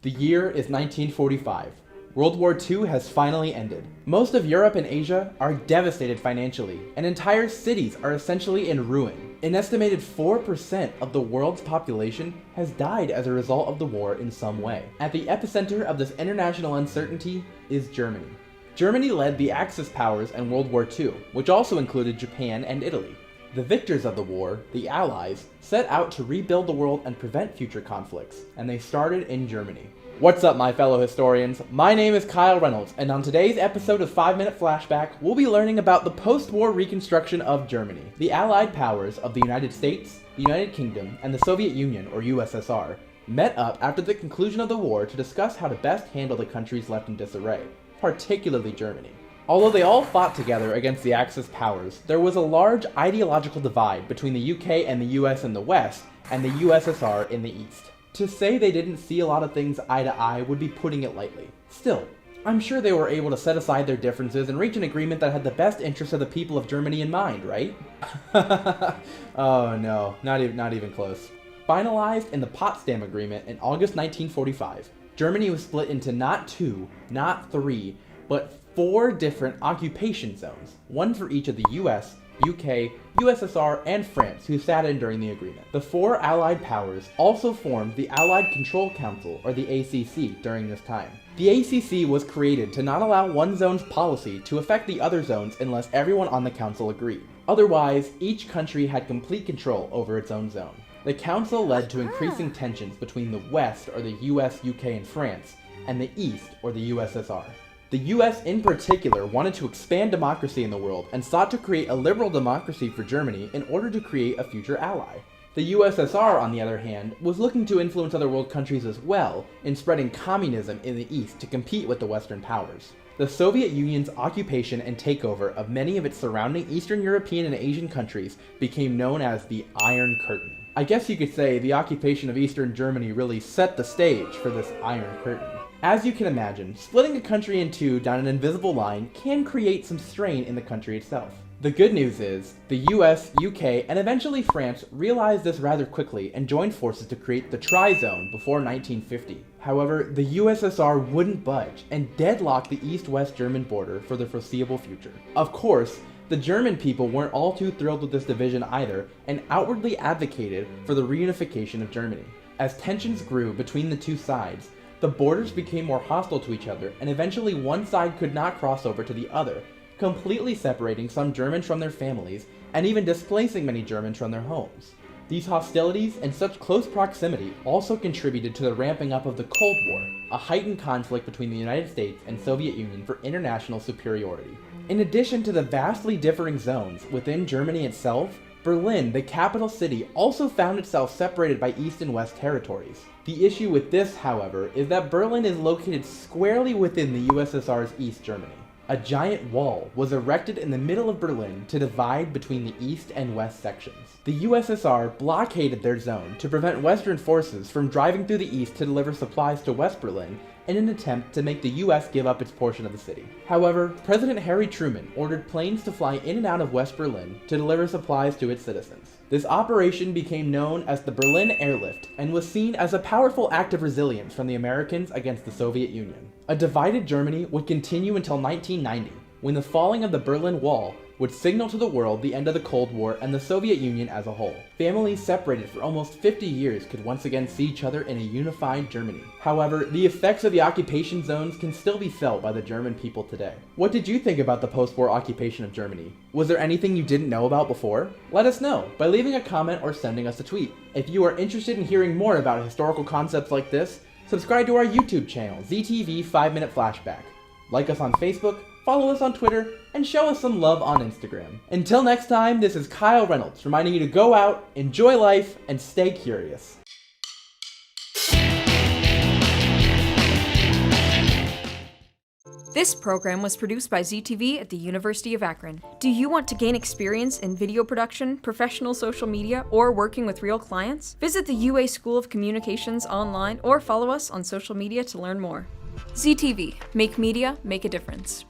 The year is 1945. World War II has finally ended. Most of Europe and Asia are devastated financially, and entire cities are essentially in ruin. An estimated 4% of the world's population has died as a result of the war in some way. At the epicenter of this international uncertainty is Germany. Germany led the Axis powers in World War II, which also included Japan and Italy. The victors of the war, the Allies, set out to rebuild the world and prevent future conflicts, and they started in Germany. What's up, my fellow historians? My name is Kyle Reynolds, and on today's episode of 5-Minute Flashback, we'll be learning about the post-war reconstruction of Germany. The Allied powers of the United States, the United Kingdom, and the Soviet Union, or USSR, met up after the conclusion of the war to discuss how to best handle the countries left in disarray, particularly Germany. Although they all fought together against the Axis powers, there was a large ideological divide between the UK and the US in the West, and the USSR in the East. To say they didn't see a lot of things eye to eye would be putting it lightly. Still, I'm sure they were able to set aside their differences and reach an agreement that had the best interests of the people of Germany in mind, right? Oh no, not even close. Finalized in the Potsdam Agreement in August 1945, Germany was split into not 2, not 3, but 4 different occupation zones, one for each of the US, UK, USSR, and France, who sat in during the agreement. The 4 Allied powers also formed the Allied Control Council, or the ACC, during this time. The ACC was created to not allow one zone's policy to affect the other zones unless everyone on the council agreed. Otherwise, each country had complete control over its own zone. The council led to increasing tensions between the West, or the US, UK, and France, and the East, or the USSR. The US in particular wanted to expand democracy in the world and sought to create a liberal democracy for Germany in order to create a future ally. The USSR, on the other hand, was looking to influence other world countries as well in spreading communism in the East to compete with the Western powers. The Soviet Union's occupation and takeover of many of its surrounding Eastern European and Asian countries became known as the Iron Curtain. I guess you could say the occupation of Eastern Germany really set the stage for this Iron Curtain. As you can imagine, splitting a country in two down an invisible line can create some strain in the country itself. The good news is, the US, UK, and eventually France realized this rather quickly and joined forces to create the Tri-Zone before 1950. However, the USSR wouldn't budge and deadlocked the East-West German border for the foreseeable future. Of course, the German people weren't all too thrilled with this division either and outwardly advocated for the reunification of Germany. As tensions grew between the two sides, the borders became more hostile to each other, and eventually one side could not cross over to the other, completely separating some Germans from their families, and even displacing many Germans from their homes. These hostilities and such close proximity also contributed to the ramping up of the Cold War, a heightened conflict between the United States and Soviet Union for international superiority. In addition to the vastly differing zones within Germany itself, Berlin, the capital city, also found itself separated by East and West territories. The issue with this, however, is that Berlin is located squarely within the USSR's East Germany. A giant wall was erected in the middle of Berlin to divide between the East and West sections. The USSR blockaded their zone to prevent Western forces from driving through the East to deliver supplies to West Berlin in an attempt to make the US give up its portion of the city. However, President Harry Truman ordered planes to fly in and out of West Berlin to deliver supplies to its citizens. This operation became known as the Berlin Airlift and was seen as a powerful act of resilience from the Americans against the Soviet Union. A divided Germany would continue until 1990, when the falling of the Berlin Wall would signal to the world the end of the Cold War and the Soviet Union as a whole. Families separated for almost 50 years could once again see each other in a unified Germany. However, the effects of the occupation zones can still be felt by the German people today. What did you think about the post-war occupation of Germany? Was there anything you didn't know about before? Let us know by leaving a comment or sending us a tweet. If you are interested in hearing more about historical concepts like this, subscribe to our YouTube channel, ZTV 5-Minute Flashback. Like us on Facebook, follow us on Twitter, and show us some love on Instagram. Until next time, this is Kyle Reynolds reminding you to go out, enjoy life, and stay curious. This program was produced by ZTV at the University of Akron. Do you want to gain experience in video production, professional social media, or working with real clients? Visit the UA School of Communications online or follow us on social media to learn more. ZTV, make media, make a difference.